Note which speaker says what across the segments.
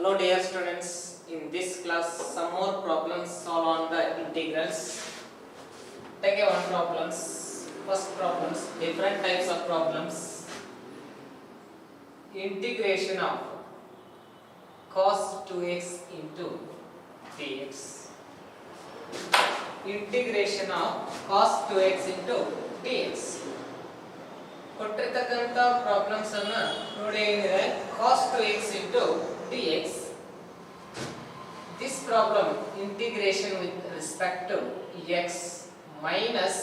Speaker 1: Hello dear students, in this class some more problems solve on the integrals. Take one problems. First problems, different types of problems. Integration of cos 2x into dx. Integration of cos 2x into dx. ಕೊಟ್ಟಿರತಕ್ಕಂತ problems ಅನ್ನು ನೋಡಿ ಏನಿದೆ cos 2x into dx. This problem integration with respect to x minus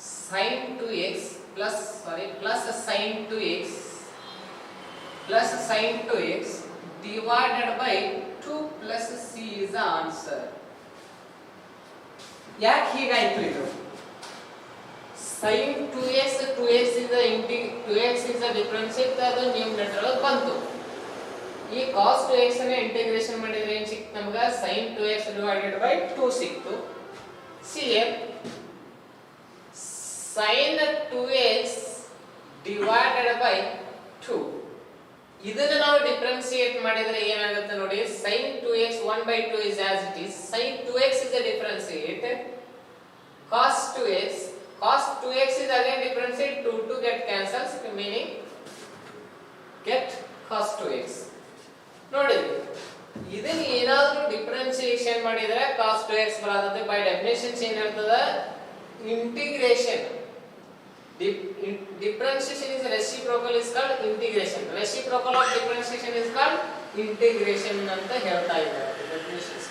Speaker 1: sin 2x plus sin 2x plus sin 2x divided by 2 plus c is the answer. ಯಾಕೆ ಹೀಗಾಯಿತು ಇದು? sin 2x is the 2x is the differentiate ಅದು numerator ಬಂತು. ಈ cos 2x ಅನ್ನು integration ಮಾಡಿದ್ರೆ ಏನು ಸಿಕ್ತು ನಮಗೆ? sin 2x divided by 2 ಸಿಕ್ತು. CF sin 2x divided by 2 ಇದನ್ನ ನಾವು ಡಿಫರೆನ್ಶಿಯೇಟ್ ಮಾಡಿದ್ರೆ ಏನಾಗುತ್ತೆ ನೋಡಿ. sin 2x 1/2 is as it is. sin 2x is a differentiate. cos 2x is again differentiate. 2 get cancels, meaning get cos 2x. ನೋಡಿ ಇದನ್ನ ಏನಾದರೂ differentiation ಮಾಡಿದ್ರೆ cos 2x ಬರುತ್ತೆ. ಬೈ ಡೆಫಿನಿಷನ್ ಏನಿರ್ತದೆ? Integration. differentiation is reciprocal is called integration. reciprocal of differentiation is called integration ಅಂತ ಹೇಳ್ತಾ ಇದ್ದಾರೆ definitions.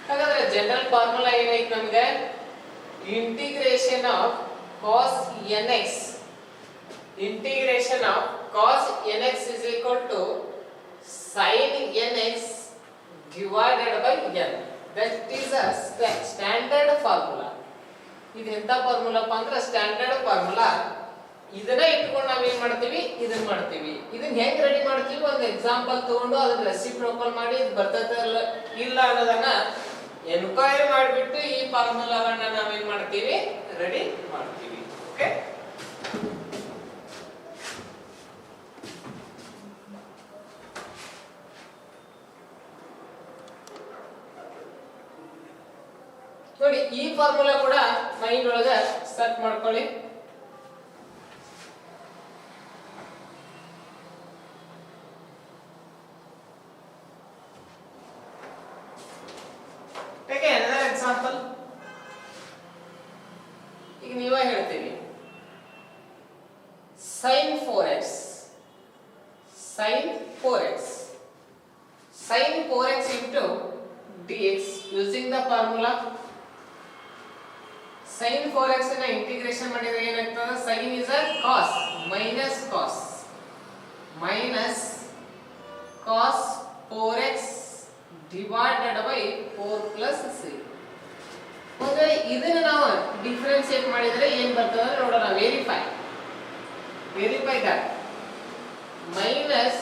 Speaker 1: ಹಾಗಾದ್ರೆ ಜನರಲ್ ಫಾರ್ಮುಲಾ ಏನೈತೆ ನಮಗೆ? Integration of cos nx. Integration of cos nx is equal to sin nx divided by n. That is a standard formula. ಇದು ಎಂತ formula ಅಂದ್ರೆ standard formula. ಇದನ್ನ ಇಟ್ಕೊಂಡು ನಾವು ಏನ್ ಮಾಡ್ತೀವಿ? ಇದನ್ನ ಮಾಡ್ತೀವಿ. ಇದನ್ನ ಹೆಂಗ್ ರೆಡಿ ಮಾಡ್ತೀವಿ? ಒಂದು ಎಕ್ಸಾಂಪಲ್ ತಗೊಂಡು ಅದನ್ನ ರೆಸಿಪ್ರೋಕಲ್ ಮಾಡಿ ಇದು ಬರ್ತದೆ ಇಲ್ಲ ಅನ್ನೋದನ್ನ ಎನ್ಕ್ವೈರಿ ಮಾಡಿಬಿಟ್ಟು ಈ ಫಾರ್ಮುಲಾವನ್ನ ನಾವೇನ್ ಮಾಡ್ತೀವಿ? ರೆಡಿ ಮಾಡ್ತೀವಿ. ಓಕೆ, ನೋಡಿ ಈ ಫಾರ್ಮುಲಾ ಕೂಡ ಮೈಂಡ್ ಒಳಗ ಸೆಟ್ ಮಾಡ್ಕೊಳ್ಳಿ. Take another example. ಈಗ ನೀವೇ ಹೇಳ್ತೀವಿ sin 4x into dx using the formula. sin 4x ನ ಇಂಟಿಗ್ರೇಷನ್ ಮಾಡಿದ್ರೆ ಏನಾಗ್ತದೆ? sin is a cos minus cos 4x divided by 4 plus c. ಅಂದ್ರೆ ಇದನ್ನ ನಾವು ಡಿಫರೆನ್ಶಿಯೇಟ್ ಮಾಡಿದ್ರೆ ಏನು ಬರ್ತದೆ ಅಂದ್ರೆ ನೋಡೋಣ. Verify that minus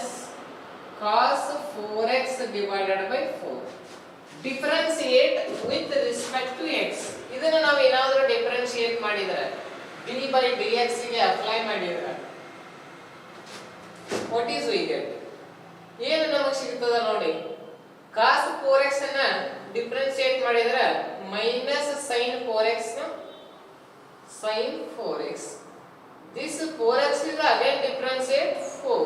Speaker 1: cos 4x divided by 4 differentiate with respect to x. ಇದನ್ನ ನಾವು ಏನಾದರೂ ಡಿಫರೆನ್ಶಿಯೇಟ್ ಮಾಡಿದ್ರೆ d by dx ಗೆ ಅಪ್ಲೈ ಮಾಡಿದ್ರೆ what is we get? ಏನು ನಮಗೆ ಸಿಗ್ತದ ನೋಡಿ. cos 4x ಅನ್ನ ಡಿಫರೆನ್ಶಿಯೇಟ್ ಮಾಡಿದ್ರೆ minus sin 4x sin 4x. this 4x is again differentiate 4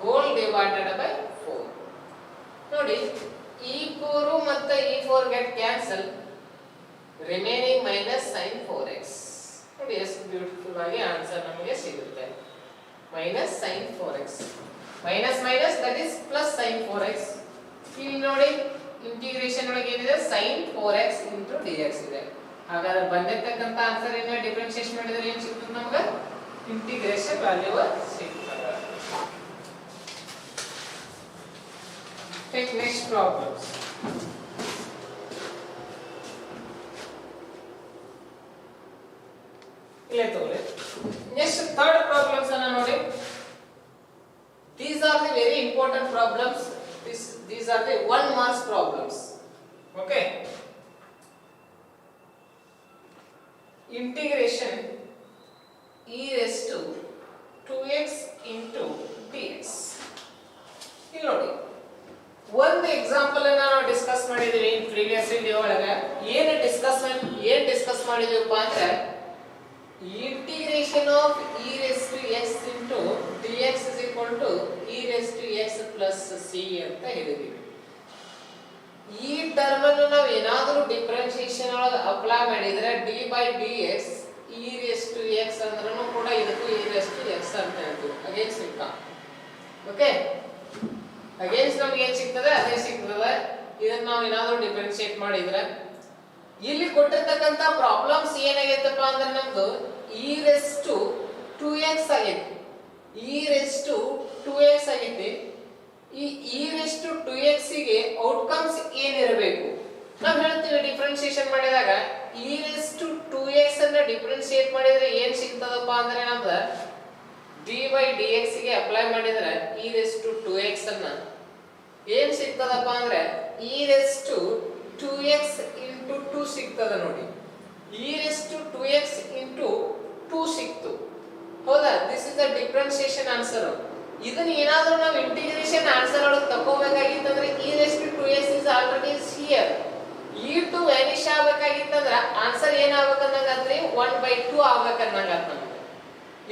Speaker 1: whole divided by 4. ನೋಡಿ ಈ 4 ಮತ್ತು ಈ 4 get cancel, remaining minus sin 4x. ನೋಡಿ ಎಷ್ಟು ಬ್ಯೂಟಿಫುಲ್ ಆಗಿ ಆನ್ಸರ್ ನಮಗೆ ಸಿಗುತ್ತೆ. minus sin 4x minus that is plus sin 4x. ಇಲ್ಲಿ ನೋಡಿ ಇಂಟಿಗ್ರೇಷನ್ ಒಳಗೆ ಏನಿದೆ? sin 4x into dx ಇದೆ. ಹಾಗಾದ್ರೆ ಬಂದಿರತಕ್ಕಂತ ಆನ್ಸರ್ ಏನ ಡಿಫರೆನ್ಶಿಯೇಷನ್ ಮಾಡಿದ್ರೆ ಏನು ಸಿಗ್ತದೆ ನಮಗೆ? ಇಂಟಿಗ್ರೇಷನ್ ವ್ಯಾಲ್ಯೂ ಸಿಗ್ತದೆ. Take next problems. ಇಲ್ಲೇ ತಗೊಳ್ಳಿ. ನೆಕ್ಸ್ಟ್ ಥರ್ಡ್ ಪ್ರಾಬ್ಲಮ್ಸ್ ಅನ್ನು ನೋಡಿ. These are the very important problems. These are the 1 marks problems. Okay. Integration e raised to 2x into dx. ಇಲ್ಲಿ ನೋಡಿ ಪ್ರೀವಿಯಸ್ ವಿಡಿಯೋ ಒಳಗೆ ಏನು ಡಿಸ್ಕಸ್ ಮಾಡಿದ್ವಿಪ್ಪ ಅಂದ್ರೆ integration of e raised to x into dx is equal to e raised to x plus c ಅಂತ ಹೇಳಿದ್ವಿ. ಈ term ಅನ್ನು ನಾವು ಏನಾದರೂ ಡಿಫರೆನ್ಷಿಯೇಷನ್ ಒಳಗೆ ಅಪ್ಲೈ ಮಾಡಿದ್ರೆ d by dx e raised to x ಅಂದ್ರೂ ಕೂಡ ಇದಕ್ಕೂ e raised to x ಅಂತ ಹೇಳ್ತೀವಿ. ಅಗೇನ್ ಸಿಗ್ತಾ ಓಕೆ ಅಗೇನ್ಸ್ ನಮಗೆ ಏನು ಸಿಗ್ತದೆ ಅದೇ ಸಿಗ್ತದೆ. ಇದನ್ನ ನಾವು ಏನಾದರೂ ಡಿಫರೆನ್ಷಿಯೇಟ್ ಮಾಡಿದ್ರೆ ಇಲ್ಲಿ ಕೊಟ್ಟಿರ್ತಕ್ಕಂಥ ಪ್ರಾಬ್ಲಮ್ಸ್ ಏನಾಗೈತಪ್ಪ ಅಂದ್ರೆ ನಮ್ದು e raised to 2x ಆಗೈತಿ. e raised to 2x ಆಗೈತಿ. ಈ e raised to 2x ಗೆ ಔಟ್ಕಮ್ಸ್ ಏನಿರಬೇಕು ನಾವು ಹೇಳ್ತೀವಿ ಡಿಫರೆನ್ಷಿಯೇಷನ್ ಮಾಡಿದಾಗ e raised to 2x ಅನ್ನ ಡಿಫರೆನ್ಷಿಯೇಟ್ ಮಾಡಿದ್ರೆ ಏನು ಸಿಗ್ತದಪ್ಪ ಅಂದ್ರೆ ನಮ್ದು d by dx ಗೆ ಅಪ್ಲೈ ಮಾಡಿದ್ರೆ e raised to 2x ಅನ್ನ ಏನು ಸಿಗ್ತದಪ್ಪ ಅಂದ್ರೆ e raised to 2x into 2 ಸಿಗ್ತದ ನೋಡಿ. e raised to 2x into 2 ಸಿಕ್ತು ಹೌದಾ. This is the differentiation answer. ಇದನ್ನ ಏನಾದರೂ ನಾವು ಇಂಟಿಗ್ರೇಷನ್ ಆನ್ಸರ್ ಒಳಗೆ ತಗೋಬೇಕಾಗಿತ್ತಂದ್ರೆ e raised to 2x is already here. e2 vanish ಆಗಬೇಕಾಗಿತ್ತಂದ್ರೆ ಆನ್ಸರ್ ಏನಾಗಬೇಕನ್ನಂಗಾತ್ರಿ 1/2 ಆಗಬೇಕನ್ನಂಗಾತ.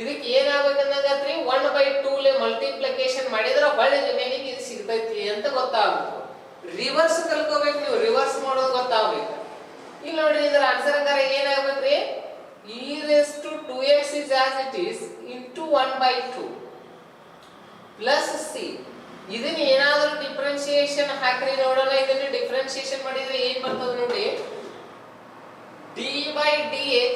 Speaker 1: ಇದಕ್ಕೆ ಏನಾಗಬೇಕನ್ನಂಗಾತ್ರಿ 1/2 ಲೆ ಮಲ್ಟಿಪ್ಲಿಕೇಶನ್ ಮಾಡಿದ್ರೆ ಹೊಳ್ಳಿ ರಿಮೈನಿಂಗ್ ಇದು ಸಿಗ್ತೈತಿ ಅಂತ ಗೊತ್ತಾಗುತ್ತೆ. ರಿವರ್ಸ್ ಕಲ್ಕೋಬೇಕು ನೀವು, ರಿವರ್ಸ್ ಮಾಡೋದು ಗೊತ್ತಾಗಬೇಕು. ಇಲ್ಲಿ ನೋಡಿ ಇದರ ಆನ್ಸರ್ ಹಂಗಾರೆ ಏನಾಗಬೇಕ್ರಿ e raised to 2x is as it is into 1/2 plus c. ಇದನ್ನ ಏನಾದರೂ ಡಿಫರೆನ್ಷಿಯೇಷನ್ ಹಾಕ್ರಿ ನೋಡೋಣ. ಇದನ್ನ ಡಿಫರೆನ್ಷಿಯೇಷನ್ ಮಾಡಿದ್ರೆ ಏನು ಬರ್ತದೆ ನೋಡಿ d by dx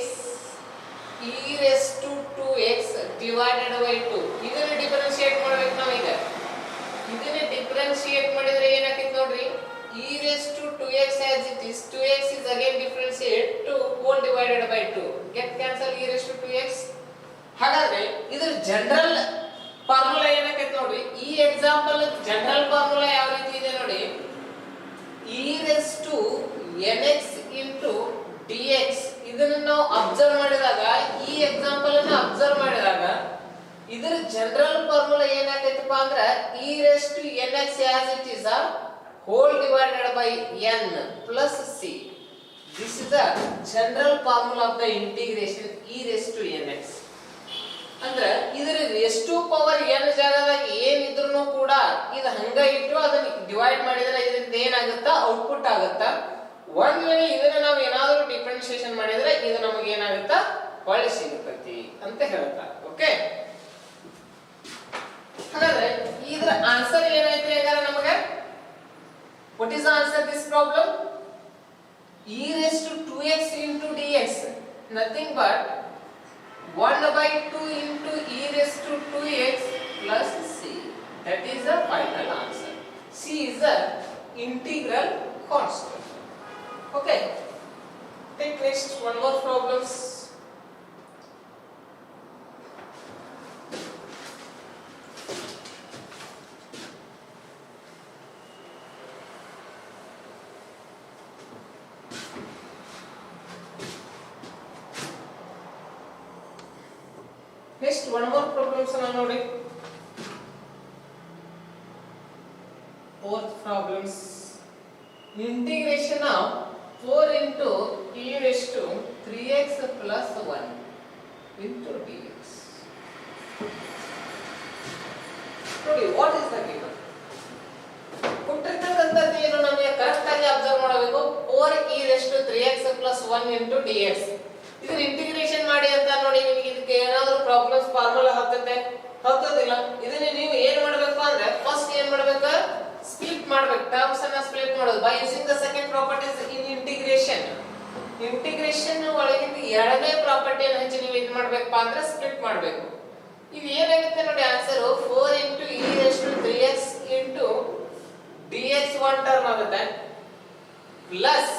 Speaker 1: e raised to 2x divided by 2. ಇದನ್ನ ಡಿಫರೆನ್ಷಿಯೇಟ್ ಮಾಡಬೇಕು ನಾವು ಈಗ. ಇದನ್ನ ಡಿಫರೆನ್ಷಿಯೇಟ್ ಮಾಡಿದ್ರೆ ಏನಾಗ್ತೈತೆ ನೋಡ್ರಿ e raised to 2x as it is 2x is again differentiate to whole divided by 2 get cancel e raised to 2x. ಹಾಗಾದ್ರೆ ಇದರ general formula ಏನಾಗ್ತೈತೆ ನೋಡ್ರಿ. ಈ ಎಕ್ಸಾಂಪಲ್ ಜನರಲ್ ಫಾರ್ಮುಲಾ ಯಾವ ರೀತಿ ಇದೆ ನೋಡಿ e raised to nx into dx. ಇದನ್ನ ನಾವು ಅಬ್ಸರ್ವ್ ಮಾಡಿದಾಗ ಈ ಎಕ್ಸಾಂಪಲ್ ಅನ್ನು ಅಬ್ಸರ್ವ್ ಮಾಡಿದಾಗ ಇದರ ಜನರಲ್ ಫಾರ್ಮುಲಾ ಏನಾಗ್ತೈತಪ್ಪ ಅಂದ್ರೆ e raised to nx as it is a whole divided by n plus c. This is the general formula of the integration e raised to nx. ಅಂದ್ರೆ ಇದರ raised to power n ಜಾಗದಾಗ ಏನಿದ್ರೂ ಕೂಡ ಇದು ಹಂಗ ಇಟ್ಟು ಅದನ್ನ ಡಿವೈಡ್ ಮಾಡಿದ್ರೆ ಇದರಿಂದ ಏನಾಗುತ್ತಾ ಔಟ್ಪುಟ್ ಆಗುತ್ತಾ. ಒಂದ್ ವೇಳೆ ಇದನ್ನ ನಾವು ಏನಾದರೂ ಡಿಫರೆನ್ಷಿಯೇಷನ್ ಮಾಡಿದ್ರೆ ಇದು ನಮಗೆ ಏನಾಗುತ್ತಾ ಹೊಳ್ಳಿ ಸಿಗುತ್ತೈತಿ ಅಂತ ಹೇಳ್ತಾ. ಓಕೆ ಹಾಗಾದ್ರೆ ಇದರ ಆನ್ಸರ್ ಏನೈತಿ ಹಾಗಾದ್ರೆ ನಮಗೆ what is the answer this problem? e raised to 2x into dx nothing but 1/2 into e raised to 2x plus c. That is the final answer. c is the integral constant. Okay, take next one more problems. Next one more problems are ನೋಡಿ. Fourth problems. Integration of 4 into e raised to 3x plus 1 into dx. ನೋಡಿ what is the given? ಕೊಟ್ಟಿರ್ತಕ್ಕಂಥದ್ದು ಏನು ನಮಗೆ correct ಆಗಿ observe ಮಾಡಬೇಕು. 4 e raised to 3x plus 1 into dx. ಇದನ್ನ integration ಮಾಡಿ ಅಂತ ನೋಡಿ. ನಿಮಗೆ ಇದಕ್ಕೆ ಏನಾದರೂ ಪ್ರಾಬ್ಲಮ್ಸ್ ಫಾರ್ಮುಲಾ ಹತ್ತೋದಿಲ್ಲ. ಇದನ್ನ ನೀವು ಏನು ಮಾಡಬೇಕು ಅಂದ್ರೆ ಫಸ್ಟ್ ಏನು ಮಾಡಬೇಕು ಸ್ಪ್ಲಿಟ್ ಮಾಡಬೇಕು. ಟರ್ಮ್ಸ್ ಅನ್ನ ಸ್ಪ್ಲಿಟ್ ಮಾಡೋದು by using the second properties in integration. Integration ಒಳಗಿಂದ ಎರಡನೇ ಪ್ರಾಪರ್ಟಿಯನ್ನು ಹಂಚಿ ನೀವು ಏನು ಮಾಡಬೇಕಪ್ಪ ಅಂದ್ರೆ ಸ್ಪ್ಲಿಟ್ ಮಾಡಬೇಕು. ಇದು ಏನಾಗುತ್ತೆ ನೋಡಿ answer 4 into e raised to 3x into dx one term ಆಗುತ್ತೆ plus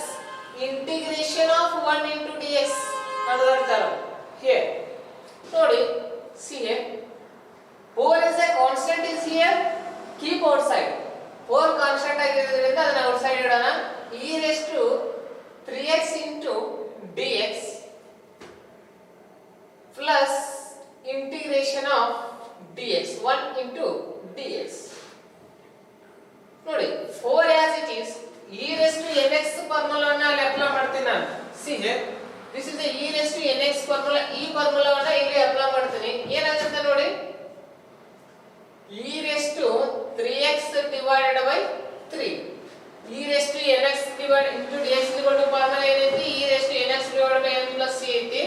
Speaker 1: integration of 1 into dx another term here. ನೋಡಿ see here 4 is a constant is here, keep outside. 4 constant ಆಗಿರೋದ್ರಿಂದ ಅದನ್ನ outside ಇಡೋಣ. e raised to 3x into dx plus integration of dx 1 into dx. ನೋಡಿ 4 as it is e raised to nx 3x divided by 3. e raised to nx divided into dx equal to formula ಏನೈತಿ e raised to nx divided by n plus c ಐತಿ.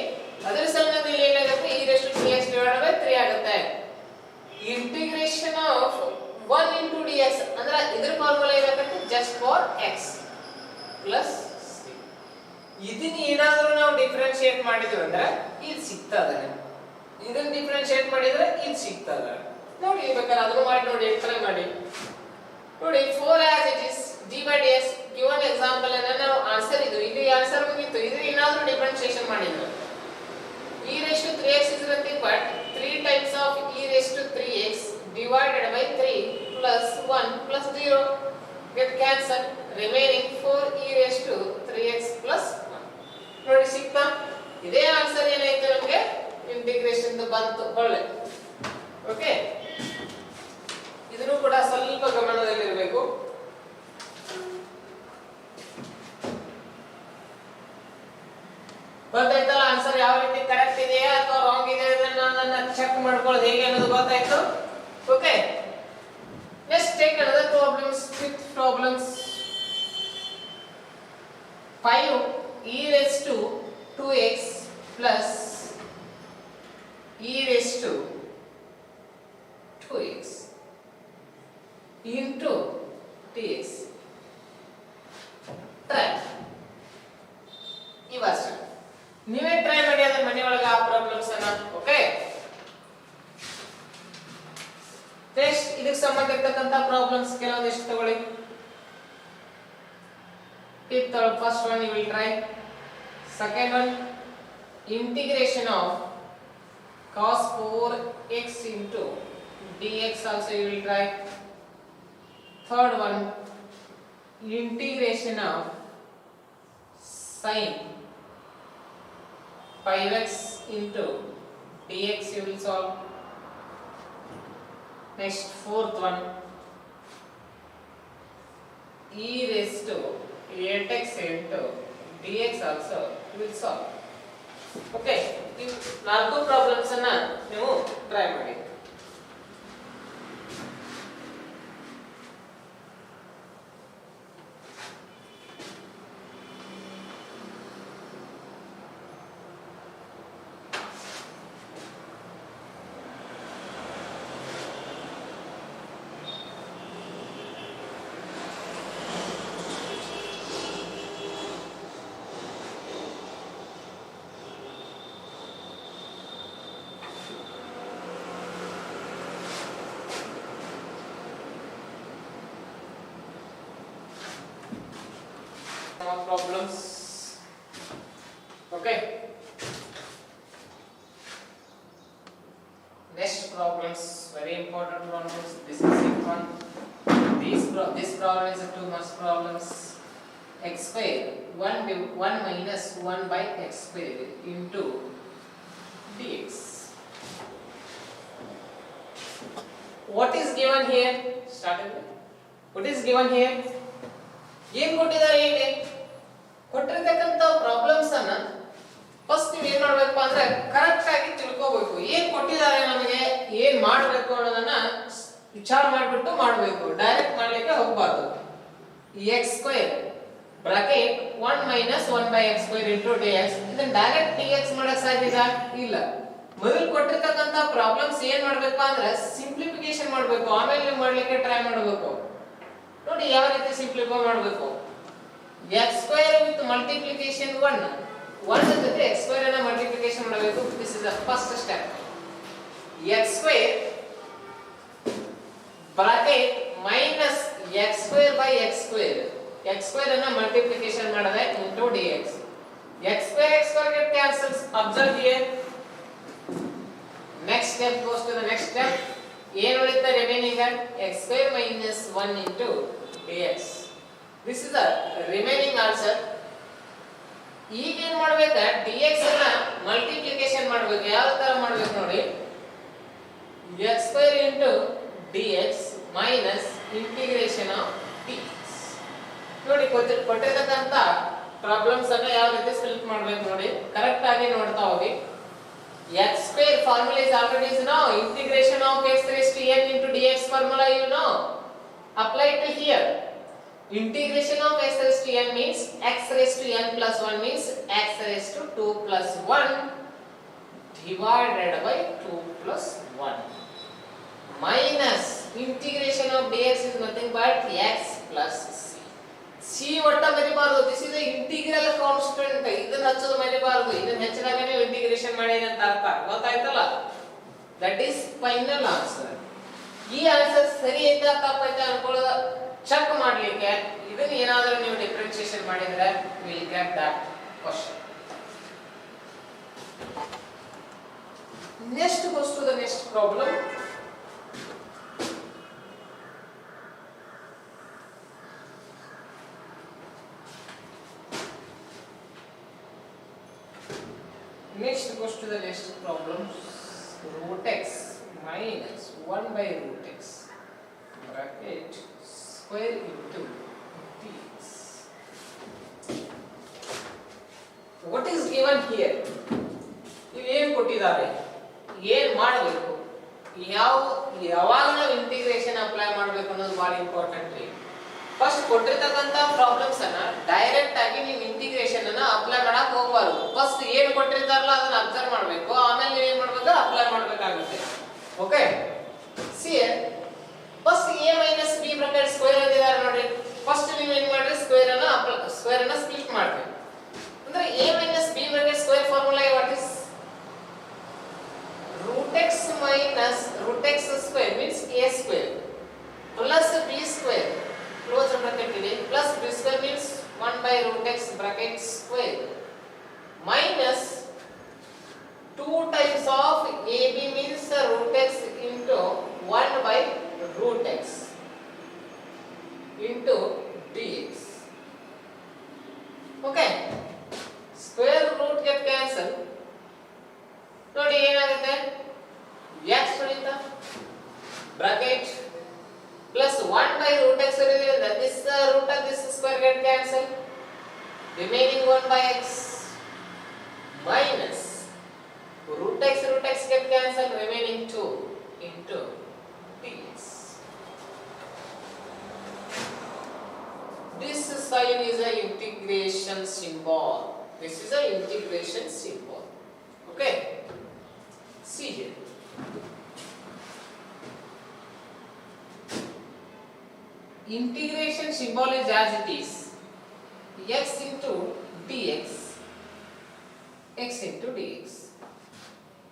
Speaker 1: ಅದರ ಸಂಬಂಧ ಇಲ್ಲಿ ಏನಾಗುತ್ತೆ e raised to 3x divided by 3 ಆಗುತ್ತೆ. Integration of 1 into dx ಅಂದ್ರೆ ಇದರ formula ಏನಾಗುತ್ತೆ just for x plus c. ಇದನ್ನ ಏನಾದರೂ ನಾವು ಡಿಫರೆನ್ಷಿಯೇಟ್ ಮಾಡಿದ್ವಿ ಅಂದ್ರೆ ಇದು ಸಿಗ್ತದೆ. ಇದನ್ನ ಡಿಫರೆನ್ಷಿಯೇಟ್ ಮಾಡಿದ್ರೆ ಇದು ಸಿಗ್ತದೆ. ನೋಡಿ ಬೇಕಾದ್ರೆ ಅದನ್ನು ಮಾಡಿ ನೋಡಿ, ಟ್ರೈ ಮಾಡಿ ನೋಡಿ. 4 as it is d by dx given example ಅನ್ನ ನಾವು ಆನ್ಸರ್ ಇದು ಇಲ್ಲಿ ಆನ್ಸರ್ ಮುಗಿತು. ಇದು ಏನಾದರೂ ಡಿಫರೆನ್ಷಿಯೇಷನ್ ಮಾಡಿದ್ರೆ e raised to 3x is nothing but 3 times of e raised to 3x divided by 3 plus 1 plus 0 get cancelled, remaining 4 e raised to 3x plus 1. ನೋಡಿ ಸಿಕ್ತಾ? ಇದೇ ಆನ್ಸರ್ ಏನಾಯ್ತು ನಮಗೆ ಇಂಟಿಗ್ರೇಷನ್ ಬಂತು ಒಳ್ಳೆ. ಓಕೆ, ಇದನ್ನು ಕೂಡ ಸ್ವಲ್ಪ ಗಮನದಲ್ಲಿರಬೇಕು. ಗೊತ್ತಾಯ್ತಲ್ಲ ಆನ್ಸರ್ ಯಾವ ರೀತಿ ಕರೆಕ್ಟ್ ಇದೆಯಾ ಅಥವಾ ರಾಂಗ್ ಇದೆ ಅದನ್ನ ಚೆಕ್ ಮಾಡ್ಕೊಳ್ಳೋದು ಹೇಗೆ ಅನ್ನೋದು ಗೊತ್ತಾಯ್ತು. Okay, next take another problems. Fifth problems 5 e raised to 2x plus e raised to 2x into dx. Try ಇವಷ್ಟ ನೀವೇ ಟ್ರೈ ಮಾಡಿ ಅದನ್ನ ಮನೆಯೊಳಗೆ ಆ ಪ್ರಾಬ್ಲಮ್ಸ್ ಅನ್ನ. ಓಕೆ, ನೆಕ್ಸ್ಟ್ ಇದಕ್ಕೆ ಸಂಬಂಧಿಸಿದಂತ ಪ್ರಾಬ್ಲಮ್ಸ್ ಕೆಲವೊಂದಿಷ್ಟು ತಗೊಳ್ಳಿ. First one you will try. Second one, integration of cos 4x into dx also you will try. Third one, integration of sin 5x into dx you will solve. Next, fourth one, e raised to 8x into dx also will solve. Okay, ಈ ನಾಲ್ಕು problems ಅನ್ನ ನೀವು try ಮಾಡಿ. Problems. Okay, next problems, very important problems. This is it one. This problem is a 2 marks problems. X square 1 minus 1 by x square into dx. What is given here? Started with what is given here? ಏನು ಕೊಟ್ಟಿದ್ದಾರೆ ಇಲ್ಲಿ ಕೊಟ್ಟಿರತಕ್ಕಂತ problems ಅನ್ನ first ನೀವು ಏನು ಮಾಡಬೇಕು ಅಂದ್ರೆ correct ಆಗಿ ತಿಳ್ಕೋಬೇಕು. ಏನು ಕೊಟ್ಟಿದ್ದಾರೆ ನಮಗೆ ಏನು ಮಾಡಬೇಕು ಅನ್ನೋದನ್ನ ವಿಚಾರ ಮಾಡಿಬಿಟ್ಟು ಮಾಡಬೇಕು. ಡೈರೆಕ್ಟ್ ಮಾಡಲಿಕ್ಕೆ ಹೋಗಬಾರದು. x square bracket 1 minus 1 by x square into dx ಇದನ್ನ ಡೈರೆಕ್ಟ್ dx ಮಾಡಕ್ ಸಾಧ್ಯದ ಇಲ್ಲ. ಮೊದಲು ಕೊಟ್ಟಿರತಕ್ಕಂತ ಪ್ರಾಬ್ಲಮ್ಸ್ ಏನು ಮಾಡಬೇಕು ಅಂದ್ರೆ ಸಿಂಪ್ಲಿಫಿಕೇಶನ್ ಮಾಡಬೇಕು, ಆಮೇಲೆ ಮಾಡಲಿಕ್ಕೆ ಟ್ರೈ ಮಾಡಬೇಕು. ನೋಡಿ ಯಾವ ರೀತಿ ಸಿಂಪ್ಲಿಫೈ ಮಾಡಬೇಕು. x ಸ್ಕ್ವೇರ್ ವಿತ್ ಮಲ್ಟಿಪ್ಲಿಕೇಶನ್ 1 ಜೊತೆ x ಸ್ಕ್ವೇರ್ ಅನ್ನು ಮಲ್ಟಿಪ್ಲಿಕೇಶನ್ ಮಾಡಬೇಕು. This is the first step. x square bracket minus x square by x square, x square ಅನ್ನು ಮಲ್ಟಿಪ್ಲಿಕೇಶನ್ ಮಾಡಿದ್ರೆ into dx. x square get cancels. Observe here. Next step goes to the next step. ಏನು ಉಳಿಯುತ್ತೆ remaining x square minus 1 into dx. This is the remaining answer. ಈಗ ಏನು ಮಾಡಬೇಕು, dx ಅನ್ನ multiplication ಮಾಡಬೇಕು. ಯಾವ ತರ ಮಾಡಬೇಕು ನೋಡಿ, x square into dx minus integration of dx. ನೋಡಿ ಕೊಟ್ಟಿರತಕ್ಕಂತ ಪ್ರಾಬ್ಲಮ್ಸ್ ಅನ್ನ ಯಾವ ರೀತಿ ಸಾಲ್ವ್ ಮಾಡಬೇಕು ನೋಡಿ, ಕರೆಕ್ಟ್ ಆಗಿ ನೋಡ್ತಾ ಹೋಗಿ. x square formula is already is now integration of x raised to n into dx formula you know. Apply it here. Integration of x raised to n means x raised to n plus 1 means x raised to 2 plus 1 divided by 2 plus 1 minus integration of dx is nothing but x plus c. c ಒಟ್ಟ ಮರಿಬಾರದು. This is a integral constant. ಇದನ್ನ ಹಚ್ಚೋದು ಮರಿಬಾರದು. ಇದನ್ನ ಹೆಚ್ಚಿದಾಗ ನೀವು integration ಮಾಡಿ ಅಂತ ಅರ್ಥ ಗೊತ್ತಾಯ್ತಲ್ಲ. That is final answer. ಈ ಆನ್ಸರ್ ಸರಿ ಐತಾ ತಪ್ಪೈತಾ ಅನ್ಕೊಳ್ಳೋದು ಚೆಕ್ ಮಾಡಲಿಕ್ಕೆ ಇದನ್ನ ಏನಾದರೂ ನೀವು ಡಿಫರೆನ್ಷಿಯೇಷನ್ ಮಾಡಿದ್ರೆ will get that question. Next goes to the next problem. Next goes to the next problem. Root x minus 1 by root x bracket square into dx. What is given here? ಏನು ಕೊಟ್ಟಿದ್ದಾರೆ, ಏನು ಮಾಡಬೇಕು, ಯಾವಾಗ ನಾವು integration apply ಮಾಡಬೇಕು ಅನ್ನೋದು ಬಹಳ important ರೀ. ಫಸ್ಟ್ ಕೊಟ್ಟಿರ್ತಕ್ಕಂಥ ಪ್ರಾಬ್ಲಮ್ಸ್ ಅನ್ನ ಡೈರೆಕ್ಟ್ ಆಗಿ ನೀವು ಇಂಟಿಗ್ರೇಷನ್ ಅನ್ನ ಅಪ್ಲೈ ಮಾಡಕ್ ಹೋಗಬಾರ್ದು. ಫಸ್ಟ್ ಏನು ಕೊಟ್ಟಿರ್ತಾರಲ್ಲ ಅದನ್ನ ಅಬ್ಸರ್ವ್ ಮಾಡಬೇಕು, ಆಮೇಲೆ ನೀವು ಏನು ಮಾಡಬೇಕು ಅಪ್ಲೈ ಮಾಡಬೇಕಾಗುತ್ತೆ. Okay, see first a minus b bracket square ಅಂದಿದ್ದಾರೆ ನೋಡಿ. ಫಸ್ಟ್ ನೀವು ಏನು ಮಾಡ್ರಿ, ಸ್ಕ್ವೇರ್ ಅನ್ನ ಸ್ಪ್ಲಿಟ್ ಮಾಡ್ರಿ. ಅಂದ್ರೆ a minus b bracket square formula what is root x minus root x square means a square plus b square close bracket ಇದೆ plus b square means 1 by root x bracket square minus 2 times of ab means root x into 1 by root x into dx. Okay, square root get cancel. ನೋಡಿ ಏನಾಗುತ್ತೆ, x ಉಳಿತಾ bracket plus 1 by root x ಉಳಿದ್ರೆ this root of this square get cancel, remaining 1 by x minus root x get cancel, remaining 2 into dx. This sign is a integration symbol. This is a integration symbol. Okay, see here. Integration symbol is as it is x into dx, x into dx,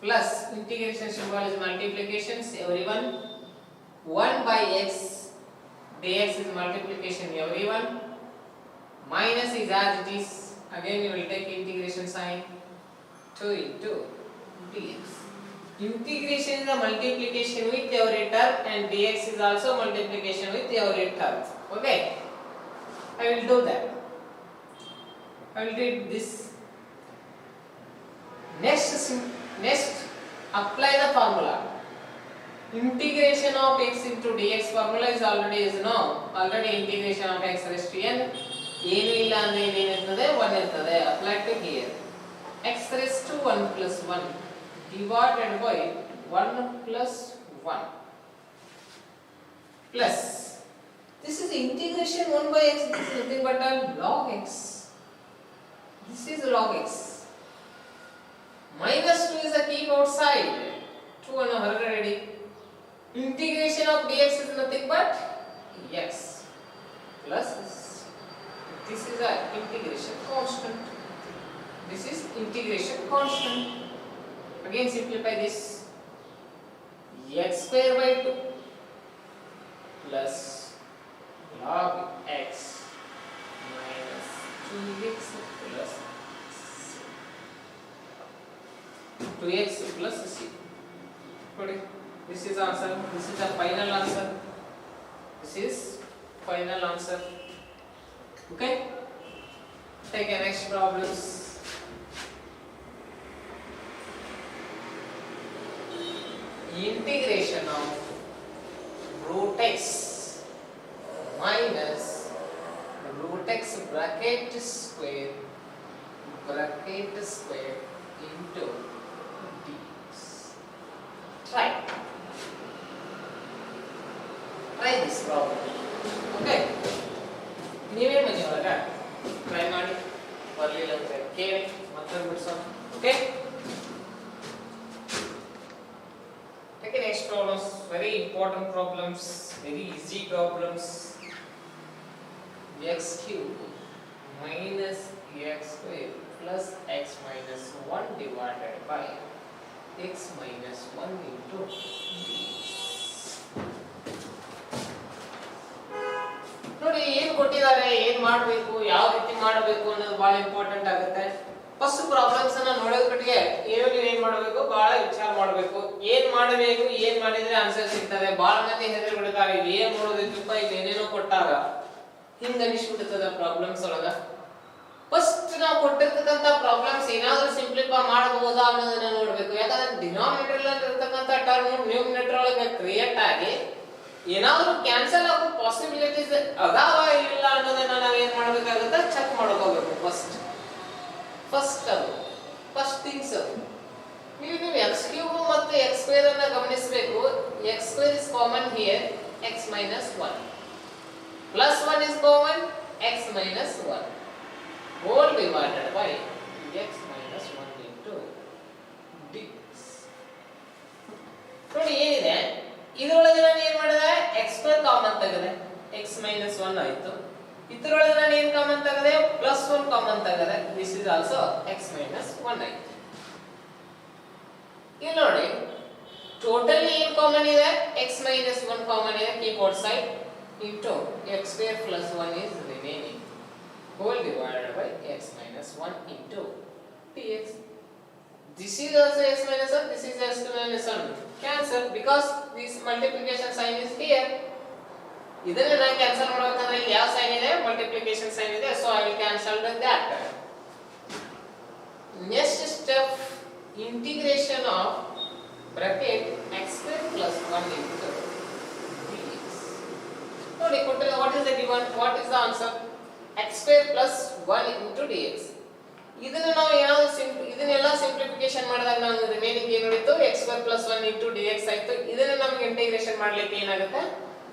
Speaker 1: plus integration symbol is multiplications everyone, 1 by x dx is multiplication everyone, minus is as it is, again you will take integration sign, 2 into dx. Integration is a multiplication with every term and dx is also multiplication with every term. Okay, I will do that. I will do this. Next apply the formula. Integration of x into dx formula is already already integration of x raised to n ಏನು ಇಲ್ಲ ಅಂದ್ರೆ ಏನಿರ್ತದೆ 1 ಇರ್ತದೆ. apply to here. X raised to 1 plus 1 divided by 1 plus 1 plus this is integration 1 by x, this is nothing but a log x, this is log x, minus 2 is a keep outside, 2 ಅನ್ನು ಹೊರಗಡೆ ಇಡಿ. Integration of dx is nothing but x plus this is a integration constant, this is integration constant. Again simplify this, x square by 2 plus log x minus 2x plus c, 2x plus c. Okay, this is answer, this is the final answer, this is final answer. Okay, take the next problems. Integration of root x minus root x bracket square into dx. Try this problem. Okay, ನೀವೇ ಮನೆ ಒಳಗ try ಮಾಡಿ, ಬರಲಿಲ್ಲ ಅಂದ್ರೆ ಕೇಳಿ ಮತ್ತೊಂದು ಬಿಡಿಸೋಣ. Okay, take next problems, very important problems, very easy problems. X cube minus x square plus x minus 1 divided by x minus 1 into ನೋಡಿ ಏನು ಕೊಟ್ಟಿದ್ದಾರೆ, ಏನು ಮಾಡಬೇಕು, ಯಾವ ರೀತಿ ಮಾಡಬೇಕು ಅನ್ನೋದು ಬಹಳ ಇಂಪಾರ್ಟೆಂಟ್ ಆಗುತ್ತೆ. ಫಸ್ಟ್ ಪ್ರಾಬ್ಲಮ್ಸ್ ಅನ್ನ ನೋಡೋದ್ ಕಟ್ಟಿಗೆ ಏನ್ ಮಾಡಬೇಕು, ಬಹಳ ವಿಚಾರ ಮಾಡಬೇಕು. ಏನ್ ಮಾಡಬೇಕು, ಏನ್ ಮಾಡಿದ್ರೆ ಆನ್ಸರ್ ಸಿಗ್ತದೆ. ಬಹಳ ಮಂದಿ ಹೆದರಿ ಬಿಡ್ತಾರೆ, ಏನ್ ಮಾಡೋದಿತ್ತಪ್ಪ, ಇಲ್ಲಿ ಏನೇನೋ ಕೊಟ್ಟಾಗ ಹಿಂಗ ಅನಿಸ್ಬಿಡ್ತದ ಪ್ರಾಬ್ಲಮ್ಸ್ ಒಳಗ. ಫಸ್ಟ್ ನಾವು ಕೊಟ್ಟಿರ್ತಕ್ಕಂಥ ಪ್ರಾಬ್ಲಮ್ಸ್ ಏನಾದ್ರೂ ಸಿಂಪ್ಲಿಫೈ ಮಾಡಬಹುದಾ ಅನ್ನೋದನ್ನ ನೋಡ್ಬೇಕು. ಯಾಕಂದ್ರೆ ಡಿನಾಮಿನೇಟರ್ ಅಲ್ಲಿ ಇರ್ತಕ್ಕಂಥ ಟರ್ಮ್ ನ್ಯೂಮಿನೇಟರ್ ಒಳಗೆ ಕ್ರಿಯೇಟ್ ಆಗಿ ಏನಾದ್ರೂ ಕ್ಯಾನ್ಸಲ್ ಆಗೋ ಪಾಸಿಬಿಲಿಟೀಸ್ ಅದಾವ ಇಲ್ಲ ಅನ್ನೋದನ್ನ ನಾವ್ ಏನ್ ಮಾಡ್ಬೇಕಾಗುತ್ತೆ, ಚೆಕ್ ಮಾಡ್ಕೋಬೇಕು. ಫಸ್ಟ್ ಥಿಂಗ್ಸ್ ನೀವು ಎಕ್ಸ್ ಕ್ಯೂಬ್ ಮತ್ತು ಎಕ್ಸ್ ಸ್ಕ್ವೇರ್ ಅನ್ನ ಗಮನಿಸಬೇಕು. X square is common here, x minus 1 plus 1 is common, x minus 1 whole divided by x minus 1 into dx. ನೋಡಿ ಏನಿದೆ ಇದರೊಳಗೆ ನಾನು ಏನ್ ಮಾಡಿದೆ, ಎಕ್ಸ್ ಸ್ಕ್ವೇರ್ ಕಾಮನ್ ತೆಗೆದೆ, ಎಕ್ಸ್ ಮೈನಸ್ 1 ಆಯ್ತು. ಇದರೊಳಗೆ ನಾನು ಏನು ಕಾಮನ್ ತೆಗೆದೆ, ಪ್ಲಸ್ 1 ಕಾಮನ್ ತೆಗೆದೆ, this is also x minus 1 ಆಯ್ತು. ಇಲ್ಲಿ ನೋಡಿ ಟೋಟಲ್ ಏನು ಕಾಮನ್ ಇದೆ, ಎಕ್ಸ್ ಮೈನಸ್ 1 ಕಾಮನ್ ಇದೆ, keep out side into X square plus 1 is remaining hole divided by x minus 1 into dx. This is also x minus 1, this is x minus 1. Cancel because this multiplication sign is here. ಇದನ್ನ ನಾನು cancel ಮಾಡಬೇಕಂದ್ರೆ ಇಲ್ಲಿ ಯಾವ sign ಇದೆ, multiplication sign ಇದೆ, so I will cancel that. Next step, integration of bracket x square plus 1 into dx. ನೋಡಿ ಕೊಟ್ಟಿರೋ what is the given, what is the answer, x square plus 1 into dx. ಇದನ್ನ ನಾವು ಇದನ್ನೆಲ್ಲ simplification ಮಾಡಿದಾಗ ನಾವು remaining ಏನು ಉಳಿತು, x square plus 1 into dx ಆಯ್ತು. ಇದನ್ನ ನಮಗೆ ಇಂಟಿಗ್ರೇಷನ್ ಮಾಡ್ಲಿಕ್ಕೆ ಏನಾಗುತ್ತೆ,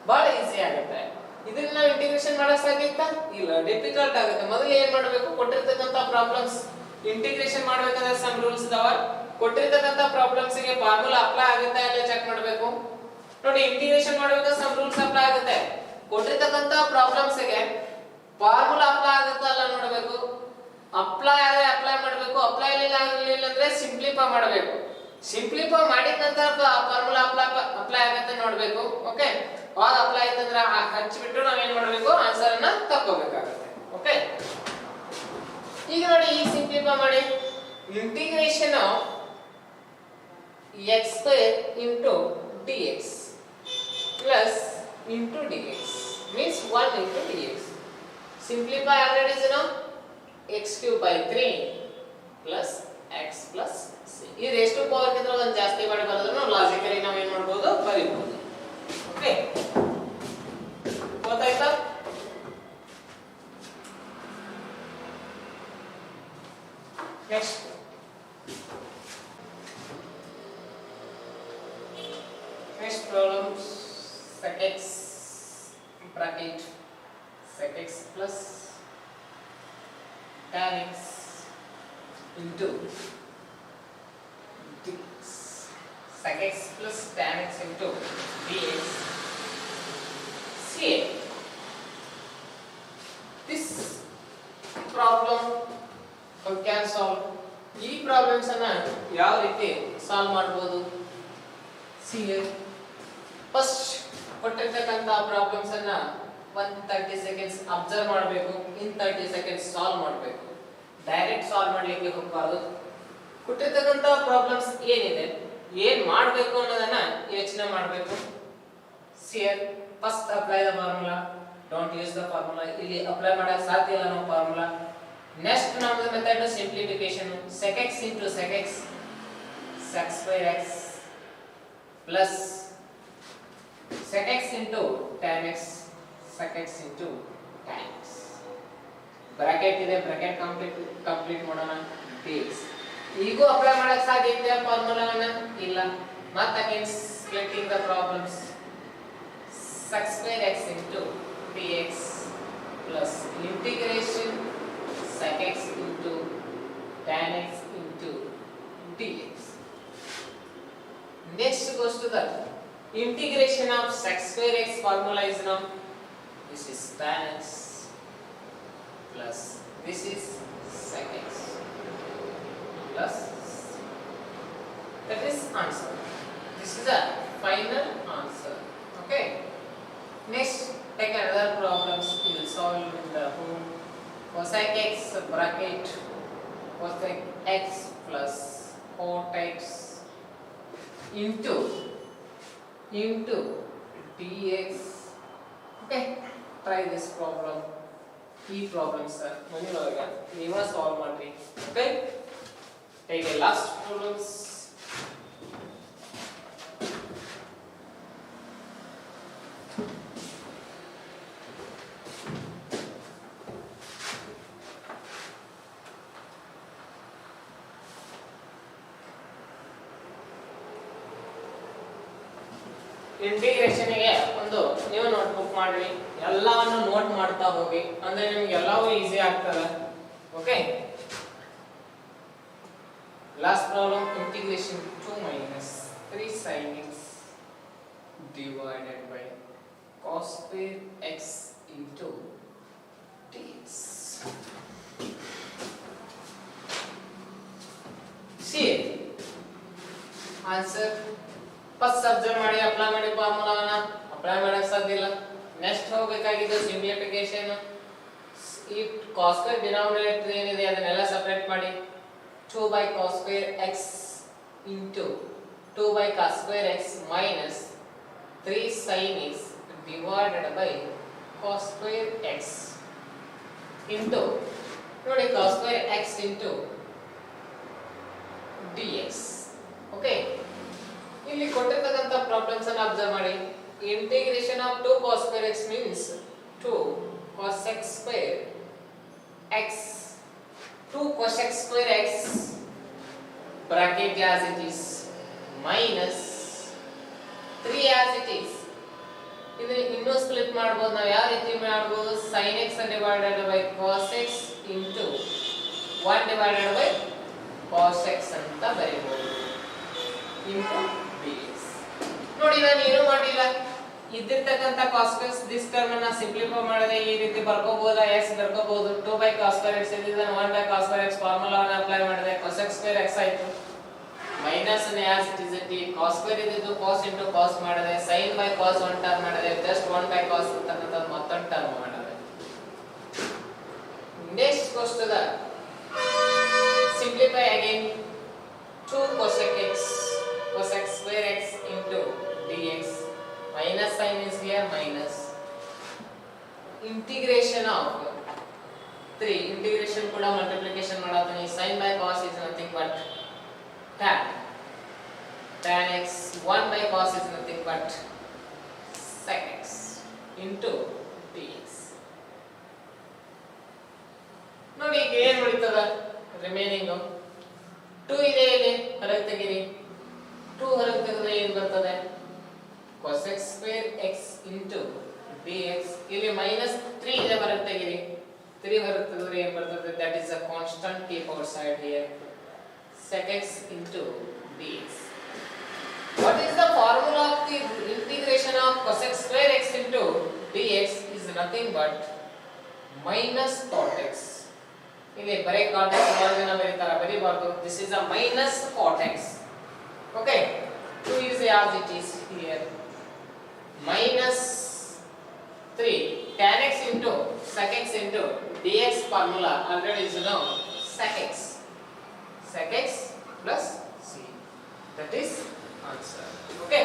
Speaker 1: ಬಹಳ ಈಸಿ ಆಗುತ್ತೆ. ಇದನ್ನ ನಾವು ಇಂಟಿಗ್ರೇಷನ್ ಮಾಡಕ್ ಸಾಧ್ಯತ್ತಾ, ಇಲ್ಲ, ಡಿಫಿಕಲ್ಟ್ ಆಗುತ್ತೆ. ಮೊದಲು ಏನ್ ಮಾಡಬೇಕು, ಕೊಟ್ಟಿರ್ತಕ್ಕಂಥ ಪ್ರಾಬ್ಲಮ್ಸ್ ಇಂಟಿಗ್ರೇಷನ್ ಮಾಡ್ಬೇಕಂದ್ರೆ ಸಮ್ ರೂಲ್ಸ್ ಇದಾವ. ಕೊಟ್ಟಿರ್ತಕ್ಕಂಥ ಪ್ರಾಬ್ಲಮ್ಸ್ ಗೆ ಫಾರ್ಮುಲಾ ಅಪ್ಲೈ ಆಗುತ್ತೆ ಅಲ್ಲೇ ಚೆಕ್ ಮಾಡಬೇಕು. ನೋಡಿ ಇಂಟಿಗ್ರೇಷನ್ ಮಾಡ್ಬೇಕಾದ್ರೆ ಸಮ್ ರೂಲ್ಸ್ ಅಪ್ಲೈ ಆಗುತ್ತೆ. ಕೊಟ್ಟಿರ್ತಕ್ಕಂಥ ಪ್ರಾಬ್ಲಮ್ಸ್ ಗೆ ಫಾರ್ಮುಲಾ ಅಪ್ಲೈ ಆಗುತ್ತೆ ಅಲ್ಲ ನೋಡಬೇಕು. ಅಪ್ಲೈ ಆದ್ರೆ ಅಪ್ಲೈ ಮಾಡಬೇಕು, ಅಪ್ಲೈ ಆಗಲಿಲ್ಲ ಅಂದ್ರೆ ಸಿಂಪ್ಲಿಫೈ ಮಾಡಬೇಕು. ಸಿಂಪ್ಲಿಫೈ ಮಾಡಿದ ನಂತರ ಫಾರ್ಮುಲಾ ಅಪ್ಲೈ ಆಗುತ್ತೆ ನೋಡಬೇಕು. ಓಕೆ, ಆಲ್ ಅಪ್ಲೈ ಆಯ್ತಂದ್ರೆ ಹಚ್ಚಿಬಿಟ್ಟು ನಾವ್ ಏನ್ ಮಾಡಬೇಕು, ಆನ್ಸರ್ ಅನ್ನ ತಕ್ಕೋಬೇಕಾಗುತ್ತೆ. ಓಕೆ, ಈಗ ನೋಡಿ ಈಗ ಸಿಂಪ್ಲಿಫೈ ಮಾಡಿ integration of x square into dx plus into dx means 1 into dx. Simplify already is now x cube by 3 plus x plus c. ಈ ರೇಸ್ ಟು ಪವರ್ ಗಿಂತ ಒಂದು ಜಾಸ್ತಿ ಮಾಡಿ ಬರೋದನ್ನ ನಾವು ಲಾಜಿಕಲಿ ನಾವು ಏನು ಮಾಡಬಹುದು, ಬರೀಬಹುದು. ಓಕೆ, ಗೊತ್ತಾಯ್ತಾ? Next problem, sec x bracket sec x plus tan x into dx, sec x plus tan x into dx. See this problem we can solve. ಈ ಪ್ರಾಬ್ಲಮ್ಸ್ ಅನ್ನ ಯಾವ ರೀತಿ ಸಾಲ್ವ್ ಮಾಡಬಹುದು? See here, ಫಸ್ಟ್ ಕೊಟ್ಟಿರ್ತಕ್ಕಂಥ problems ಅನ್ನ 130 seconds observe ಮಾಡಬೇಕು, ಇನ್ 30 seconds solve ಮಾಡಬೇಕು. Direct solve ಮಾಡಲಿಕ್ಕೆ ಹೋಗಬಾರದು. ಕೊಟ್ಟಿರ್ತಕ್ಕಂಥ ಪ್ರಾಬ್ಲಮ್ಸ್ ಏನಿದೆ, ಏನ್ ಮಾಡಬೇಕು ಅನ್ನೋದನ್ನ ಯೋಚನೆ ಮಾಡಬೇಕು. See here first apply the formula, don't use the formula. ಇಲ್ಲಿ ಅಪ್ಲೈ ಮಾಡಕ್ಕೆ ಸಾಧ್ಯ ಇಲ್ಲ ನಾವು ಫಾರ್ಮುಲಾ. ನೆಕ್ಸ್ಟ್ ನಮ್ಮದು method simplification, sec x into sec x sec square x plus sec x into tan x sec x into tan x. Bracket ಇದೆ, bracket complete ಮಾಡೋಣ. dx ಈಗೂ apply ಮಾಡಕ್ಕೆ ಸಾಧ್ಯ ಇದೆ ಫಾರ್ಮುಲಾವನ್ನ, ಇಲ್ಲ. ಮತ್ತೆ again splitting the problems, sec square x into dx plus integration sec x into tan x into dx. Next goes to the integration of sec square x formula is now this is tan x plus this is sec x plus that is answer. This is the final answer. Okay. Next, take another problems. We will solve in the home. Cosec x bracket cosec x plus cot x into dx. Okay. Try this problem. Key problems sir. Manulaga. Neeva solve madri. Okay. Take the last problems. Integration ಗೆ ಒಂದು ನೀವು notebook ಮಾಡಿ ಎಲ್ಲವನ್ನು note ಮಾಡ್ತಾ ಹೋಗಿ ಅಂದ್ರೆ ನಿಮಗೆ ಎಲ್ಲವೂ ಈಜಿ ಆಗ್ತದೆ. Okay. Last problem integration 2 - 3 sin x divided by cos square x into dx. See answer. First observe ಮಾಡಿ ಅಪ್ಲೈ ಮಾಡಿ ಫಾರ್ಮುಲಾವನ್ನ ಅಪ್ಲೈ ಮಾಡಕ್ಕೆ ಸಾಧ್ಯ ಇಲ್ಲ. ನೆಕ್ಸ್ಟ್ ಹೋಗಬೇಕಾಗಿದ್ದು ಸಿಂಪ್ಲಿಫಿಕೇಶನ್. ಈ cos ಸ್ಕ್ವೇರ್ ಡಿನಾಮಿನೇಟರ್ ಏನಿದೆ ಅದನ್ನೆಲ್ಲ ಸೆಪರೇಟ್ ಮಾಡಿ 2 by cos square x into 2 by cos square x minus 3 sin x divided by cos square x into ನೋಡಿ cos square x into dx. Okay. ಇಲ್ಲಿ ಕೊಟ್ಟಿರ್ತಕ್ಕಂತ ಪ್ರಾಬ್ಲಮ್ಸ್ ಅನ್ನು observe ಮಾಡಿ. Integration of 2 cos square x means 2 cos x square x 2 cos x square x bracket as it is minus 3 as it is. ಇದನ್ನ ಇನ್ನೂ split ಮಾಡಬಹುದು. ನಾವು ಯಾವ ರೀತಿ ಮಾಡಬಹುದು? sin x divided by cos x into 1 divided by cos x ಅಂತ ಬರೆಯಬಹುದು into dx. ನೋಡಿ ನಾನು ಏನು ಮಾಡಿಲ್ಲ. ಇದ್ದಿರ್ತಕ್ಕಂತ cos square this term ಅನ್ನು ಸಿಂಪ್ಲಿಫೈ ಮಾಡಿದ್ರೆ ಈ ರೀತಿ ಬರ್ಕೋಬಹುದು. x ಬರ್ಕೋಬಹುದು. 2 by cos square x ಇದನ್ನ 1 by cos square x ಫಾರ್ಮುಲಾವನ್ನು ಅಪ್ಲೈ ಮಾಡಿದ್ರೆ cos x square x ಆಯ್ತು. ಮೈನಸ್ ನ as it is t cos square ಇದ್ದು cos into cos ಮಾಡಿದ್ರೆ sin by cos 1 ಟರ್ಮ್ ಮಾಡಿದ್ರೆ just 1 by cos ಅಂತಕ್ಕಂತ ಮತ್ತೊಂದು term ಮಾಡಿದ್ರೆ. Next goes to the simplify again 2 cosec x cosec square x into dx minus sign is here minus integration of 3 integration ಕೂಡ multiplication ಮಾಡಾತೀನಿ. sin by cos is nothing but tan x 1 by cos is nothing but sec x into dx. ನೋಡಿ ಈಗ ಏನು ಉಳಿತದ remaining 2 ಇದೆ ಇಲ್ಲಿ ಹೊರಗೆ ತೆಗಿರಿ. 2 ಹೊರಗೆ ತೆಗೆದ್ರೆ ಏನು ಬರ್ತದೆ? cos x square x into dx. ಇಲ್ಲಿ minus 3 ಇದೆ ಹೊರಗೆ ತೆಗಿರಿ. 3 ಹೊರಗೆ ತೆಗೆದ್ರೆ ಏನು ಬರ್ತದೆ? that is a constant keep outside here. sec x into dx. What is the formula of the integration of cos x square x into dx is nothing but minus cot x. ಇಲ್ಲಿ ಬರೀ cot x ಬಹಳ ಜನ ಬರೀತಾರೆ, ಬರೀಬಾರ್ದು. this is a minus cot x. okay, 2 is as it is here minus 3 tan x into sec x into dx formula already is known sec x plus c. that is answer. okay,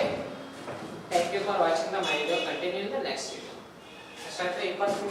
Speaker 1: thank you for watching the video. Continue in the next video. Start the 20